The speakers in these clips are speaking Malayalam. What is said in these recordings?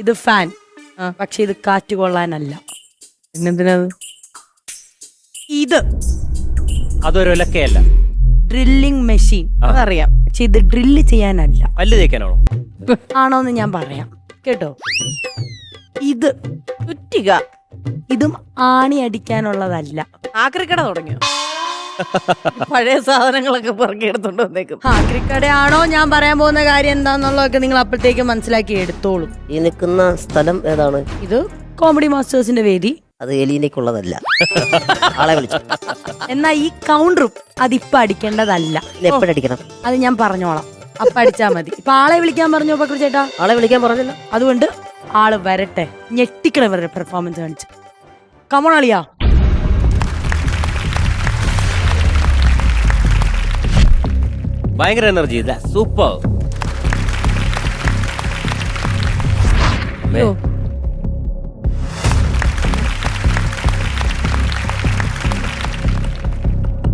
ഇത് ഫാൻ, പക്ഷെ ഇത് കാറ്റ് കൊള്ളാനല്ല. പിന്നെന്തിനത്? ഇത് അതൊരു ഒലക്കയല്ല. ഡ്രില്ലിംഗ് മെഷീൻ, അതറിയാം. പക്ഷെ ഇത് ഡ്രില്ല് ചെയ്യാനല്ല. പല്ല് തേക്കാനാണോ? ആണോന്ന് ഞാൻ പറയാം കേട്ടോ. ഇത് ചുറ്റിക. ഇതും ആണി അടിക്കാനുള്ളതല്ല. ആക്രിക്കട തുടങ്ങിയോ? പഴയ സാധനങ്ങളൊക്കെ പുറകെ എടുത്തോണ്ട് വന്നേക്കും. ആക്രിക്കടയാണോ ഞാൻ പറയാൻ പോകുന്ന കാര്യം എന്താന്നുള്ളതൊക്കെ നിങ്ങൾ അപ്പോഴത്തേക്ക് മനസ്സിലാക്കി എടുത്തോളും. ഈ നിൽക്കുന്ന സ്ഥലം ഏതാണ്? ഇത് കോമഡി മാസ്റ്റേഴ്സിന്റെ വേദി. അത് എലീനയ്ക്കുള്ളതല്ല. ആളെ വിളിച്ചു. എന്നാ ഈ കൗണ്ടറും അതിപ്പോ അടിക്കേണ്ടതല്ല. എപ്പോഴടിക്കണം? അത് ഞാൻ പറഞ്ഞോളാം, അപ്പൊ അടിച്ചാ മതി. ഇപ്പൊ ആളെ വിളിക്കാൻ പറഞ്ഞോ പക്രു ചേട്ടാ? ആളെ വിളിക്കാൻ പറഞ്ഞില്ല. അതുകൊണ്ട് ആള് വരട്ടെ, ഞെട്ടിക്കണം ഇവരുടെ പെർഫോമൻസ് കാണിച്ച്. കമോൺ അളിയാ. ഭയങ്കര എനർജി. സൂപ്പർ.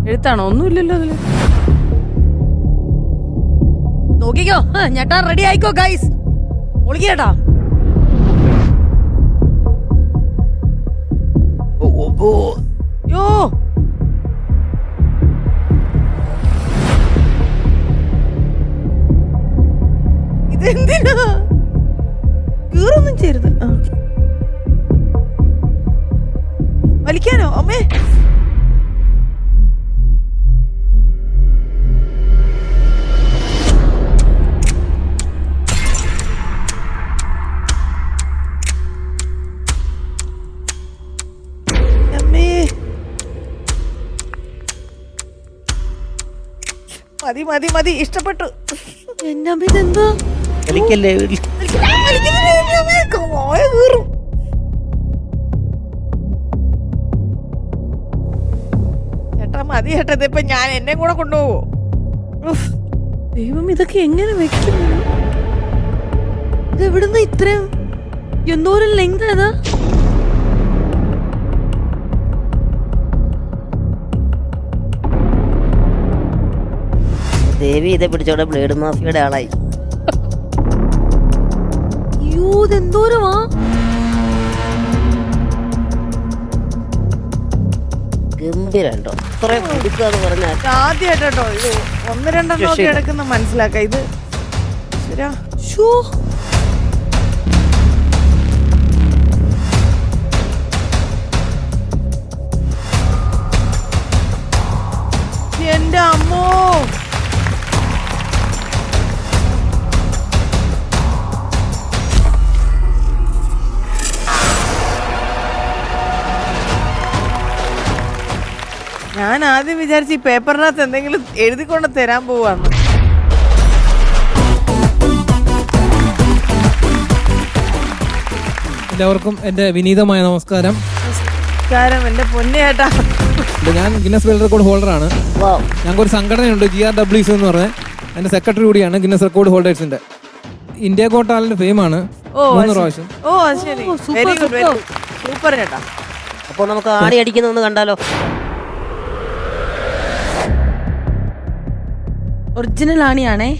എഴുത്താണോ? ഒന്നുമില്ലല്ലോ അതില്. നോക്കിക്കോ, ഞെട്ടാ റെഡി ആയിക്കോ ഗൈസ്. ഒളിക്കേട്ടാ. യോ, ഇതെന്തിനാ? കീറൊന്നും ചെയ്യരുത്. വലിക്കാനോ? അമ്മേ, അമ്മേ, മതി മതി മതി, ഇഷ്ടപ്പെട്ടു. എന്റെ അമ്മ ഇതെന്താ? കളിക്കല്ലേ. ചേട്ടാ മതി ചേട്ടാ, ഇതിപ്പോ ഞാൻ എന്നെ കൂടെ കൊണ്ടുപോവോ? ദൈവം, ഇതൊക്കെ എങ്ങനെ വെക്കുന്നു? ഇത് എവിടുന്ന് ഇത്രയും എന്തോരം ലെങ്ത് ഏതാ? ദേവി ഇതെ പിടിച്ചോടെ ബ്ലേഡ് മാഫിയുടെ ആളായി. എന്തോരമാ? ഗംഭീരണ്ടോ? കുറെ കൊടുക്കാന്ന് പറഞ്ഞാൽ ആദ്യമായിട്ടോ ഇത് ഒന്ന് രണ്ടെണ്ണം ഒക്കെ എടുക്കുന്ന മനസ്സിലാക്കാം. ഇത് ശരിയാ. എന്റെ അമ്മോ, ഞാൻ ആദ്യം വിചാരിച്ചു ഈ പേപ്പറിനകത്ത് എന്തെങ്കിലും എഴുതിക്കൊണ്ട് തരാൻ പോവാന്ന്. എല്ലാവർക്കും എൻ്റെ വിനീതമായ നമസ്കാരം. നമസ്കാരം എന്റെ പൊന്നേട്ടാ. ഞാൻ ഗിന്നസ് വേൾഡ് റെക്കോർഡ് ഹോൾഡറാണ്. ഞങ്ങൾക്ക് ഒരു സംഘടനയുണ്ട്, GRWC എന്ന് പറഞ്ഞാൽ. എൻ്റെ സെക്രട്ടറി കൂടിയാണ് ഗിന്നസ് റെക്കോർഡ് ഹോൾഡേഴ്സിന്റെ. ഇന്ത്യ ഗോട്ട് ടാലന്റ് ഫെയിമാണ് 3 പ്രാവശ്യം. ഓ ശരി, very good, very good, super ചേട്ടാ. അപ്പോൾ നമുക്ക് ആണി അടിക്കുന്ന ഒന്ന് കണ്ടാലോ? ഒറിജിനൽ ആണിയാണേ.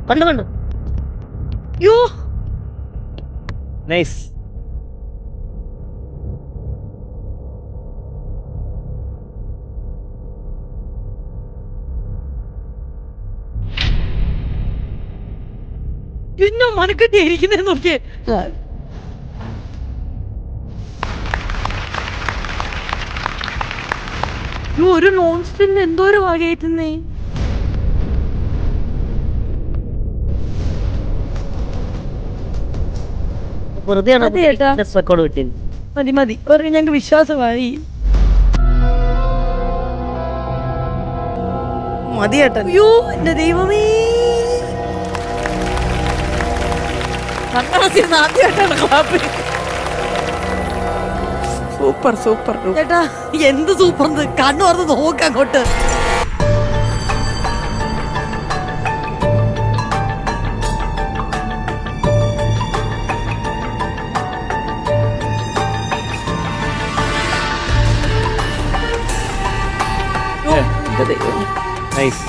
കണ്ടു കണ്ടു. യോ, നൈസ്. പിന്നെ മനക്കെട്ടിയിരിക്കുന്നേ നോക്കിയേ. ഒരു നോൺ സ്റ്റിന് എന്തോരം ആകേറ്റുന്നേ. റെക്കോർഡ് കിട്ടി. മതി മതി, ഞങ്ങൾക്ക് വിശ്വാസമായി. മതി ചേട്ടൻ. അയ്യോ എന്റെ ദൈവമേ, ആദ്യമായിട്ടാണ് ക്ലാപ്പ്. സൂപ്പർ സൂപ്പർ ചേട്ടാ, എന്ത് സൂപ്പർ! കണ്ണു തുറന്ന് നോക്ക് അങ്ങോട്ട്. എന്റെ ദൈവം. നൈസ്.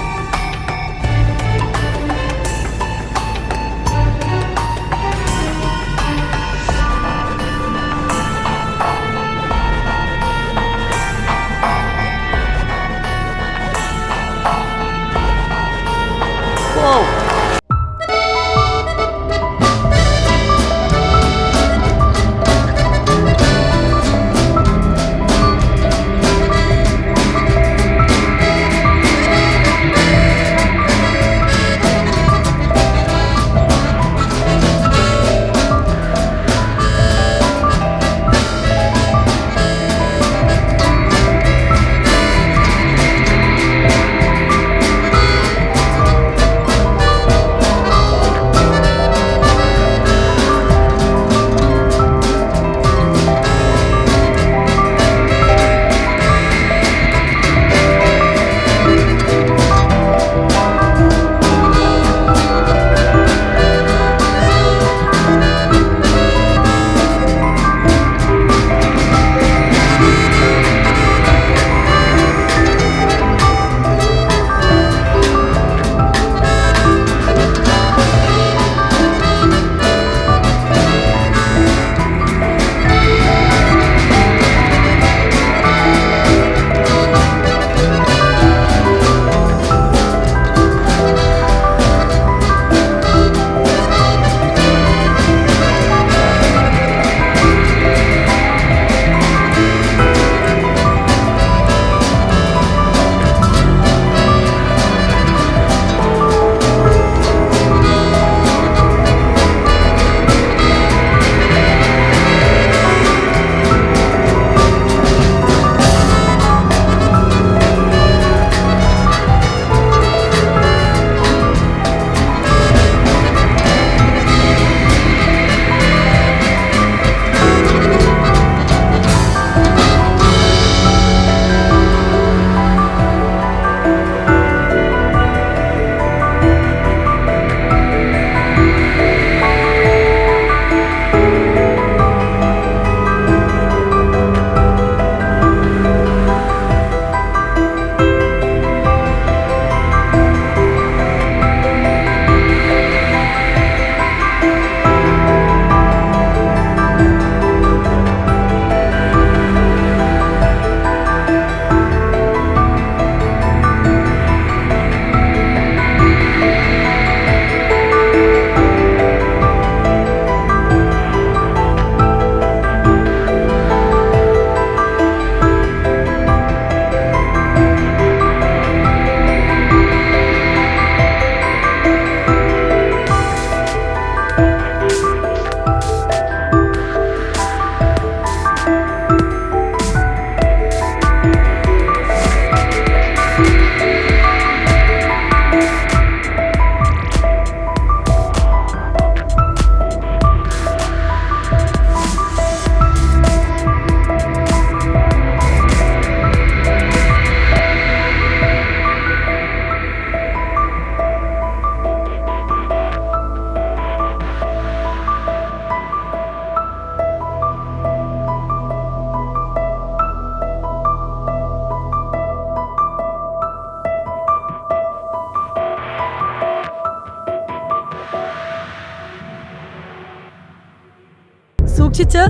സൂക്ഷിച്ച്.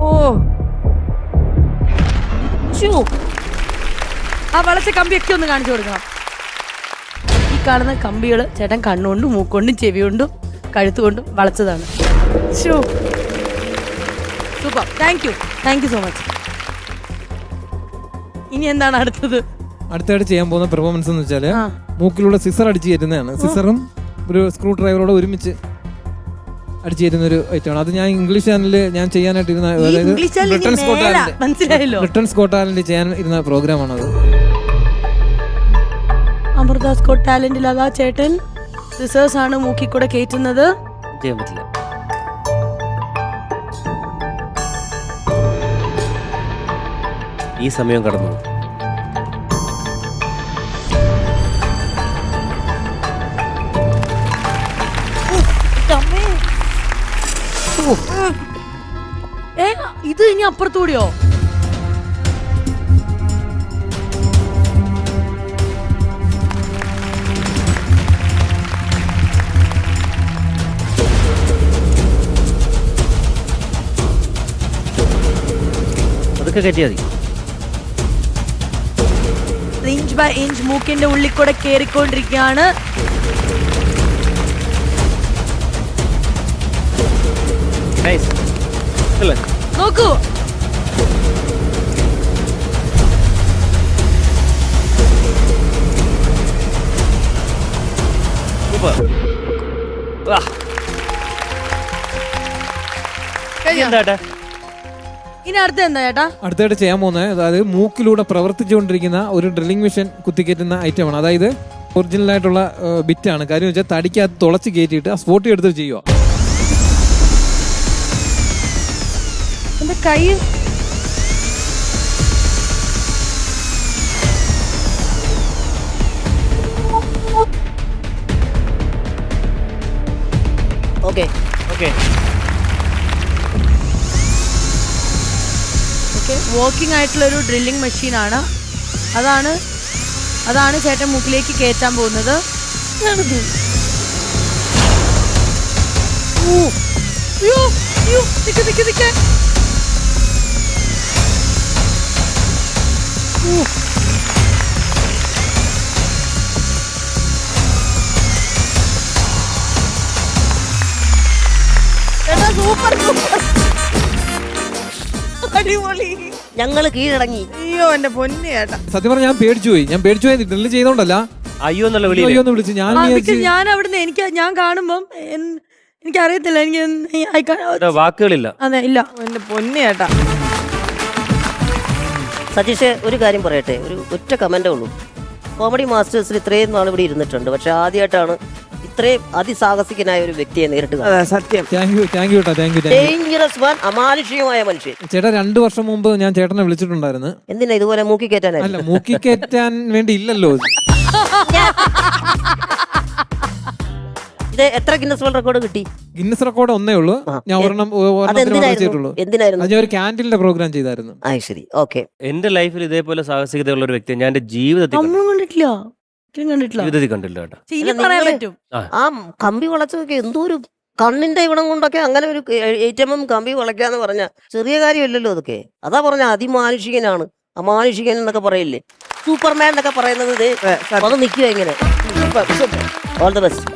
ഓ ആ വളച്ച കമ്പിയൊക്കെ ഒന്ന് കാണിച്ചു കൊടുക്കണം. ഈ കാണുന്ന കമ്പികൾ ചേട്ടൻ കണ്ണുകൊണ്ടും മൂക്കൊണ്ടും ചെവി കൊണ്ടും കഴുത്തുകൊണ്ടും വളച്ചതാണ്. Super. Thank you so much. ഇനി എന്താണ് അടുത്തത്? അടുത്തായിട്ട് ചെയ്യാൻ പോകുന്ന പെർഫോമൻസ് എന്ന് വെച്ചാൽ മൂക്കിലൂടെ സിസർ അടിച്ചു കയറ്റുന്നതാണ്. സിസറും ഒരു സ്ക്രൂ ഡ്രൈവറോട് ഒരുമിച്ച് അടിച്ചു കയറ്റുന്ന ഒരു ഐറ്റമാണ്. അത് ഞാൻ ഇംഗ്ലീഷ് ചാനലിൽ ഞാൻ ചെയ്യാനായിട്ട് ഇരുന്ന, അതായത് ബ്രിട്ടൻ സ്കോട്ട് ടാലന്റ് ചെയ്യാൻ ഇരുന്ന പ്രോഗ്രാമാണത്. അമൃത സ്കോട്ട് ടാലന്റിൽ അതാ ചേട്ടൻ സിസേഴ്സ് ആണ് മൂക്കി കൂടെ കയറ്റുന്നത്. ചെയ്യാൻ പറ്റില്ല. ഈ സമയം കടന്നു. ഇത് ഇത് ഇനി അപ്പുറത്തൂടിയോ? അതൊക്കെ കയറ്റിയാൽ മതി. ഇഞ്ച് ബൈ ഇഞ്ച് മൂക്കിന്റെ ഉള്ളിൽ കൂടെ കേറിക്കൊണ്ടിരിക്കുകയാണ്. Nice. Excellent. നോക്കൂ, Super. Ah. എന്താ ഏട്ടാ? ഇനി അടുത്ത എന്താ ചേട്ടാ? അടുത്തായിട്ട് ചെയ്യാൻ പോകുന്നത് അതായത് മൂക്കിലൂടെ പ്രവർത്തിച്ചുകൊണ്ടിരിക്കുന്ന ഒരു ഡ്രില്ലിംഗ് മെഷീൻ കുത്തിക്കയറ്റുന്ന ഐറ്റമാണ്. അതായത് ഒറിജിനൽ ആയിട്ടുള്ള ബിറ്റാണ്. കാര്യം വെച്ചാൽ തടിക്കകത്ത് തുളച്ച് കയറ്റിയിട്ട് ആ സ്പോട്ടി എടുത്ത് ചെയ്യുക. എന്റെ കൈ ഓക്കെ Okay. വർക്കിംഗ് ആയിട്ടുള്ള ഒരു ഡ്രില്ലിംഗ് മെഷീനാണ്. അതാണ് ചേട്ടൻ മൂക്കിലേക്ക് കയറ്റാൻ പോകുന്നത്. ഞാനിത് നിക്ക്. സൂപ്പർ അടിപൊളി. ഞങ്ങള് കീഴടങ്ങി. അയ്യോ എന്റെ പൊന്നു ചേട്ടാ. സത്യം പറഞ്ഞാൽ ഞാൻ പേടിച്ചു പോയി ഡ്രില്ല് ചെയ്തോണ്ടല്ല. അയ്യോ എന്നുള്ള വിളി. അയ്യോ എന്ന് വിളിച്ചു. ഞാൻ അവിടുന്ന് ഞാൻ കാണുമ്പം എനിക്കറിയത്തില്ല, വാക്കുകളില്ല. അതെ ഇല്ല. എന്റെ പൊന്നു ചേട്ടാ. സതീഷ് ഒരു കാര്യം പറയട്ടെ, ഒരു ഒറ്റ കമന്റേ ഉള്ളൂ. കോമഡി മാസ്റ്റേഴ്സിൽ ഇത്രയും നാൾ ഇവിടെ ഇരുന്നിട്ടുണ്ട്, പക്ഷെ ആദ്യമായിട്ടാണ് ഇത്രയും അതിസാഹസികനായ ഒരു വ്യക്തിയെ നേരിട്ട് അതെ സത്യം. താങ്ക് യു കേട്ടോ. ഡേഞ്ചറസ് മാൻ, അമാനുഷികമായ മനുഷ്യൻ. ചേട്ടാ 2 വർഷം മുമ്പ് ഞാൻ ചേട്ടനെ വിളിച്ചിട്ടുണ്ടായിരുന്നു. എന്തിനാ ഇതുപോലെ മൂക്കി കയറ്റാനായി? അല്ല, മൂക്കി കയറ്റാൻ വേണ്ടി ഇല്ലല്ലോ. ഇത് എത്ര ഗിന്നസ് വേൾഡ് റെക്കോർഡ് കിട്ടി? ഗിന്നസ് റെക്കോർഡ് ഒന്നേ ഉള്ളൂ. ഞാൻ ഒരെണ്ണം ചെയ്തിട്ടുള്ളൂ. എന്തിനായിരുന്നു? ഞാൻ ഒരു ക്യാൻറ്റീനിലെ പ്രോഗ്രാം ചെയ്തായിരുന്നു. ശരി, ഓക്കെ. എന്റെ ലൈഫിൽ ഇതേപോലെ സാഹസികതയുള്ള ഒരു വ്യക്തി ഞാൻ എന്റെ ജീവിതത്തിൽ നമ്മളും കണ്ടിട്ടില്ല. ജീവിതത്തിൽ കണ്ടില്ല കേട്ടോ. ഇനി പറയാൻ പറ്റും. ആ കമ്പി വളച്ചൊക്കെ എന്തോ ഒരു കണ്ണിന്റെ ഇവിടം കൊണ്ടൊക്കെ അങ്ങനെ ഒരു 8mm കമ്പി വളയ്ക്കാന്ന് പറഞ്ഞ ചെറിയ കാര്യമല്ലല്ലോ അതൊക്കെ. അതാ പറഞ്ഞ അതിമാനുഷികനാണ്, അമാനുഷികൻ എന്നൊക്കെ പറയില്ലേ, സൂപ്പർമാൻ എന്നൊക്കെ പറയുന്നത്. അത് നിൽക്കുക ഇങ്ങനെ. All the best.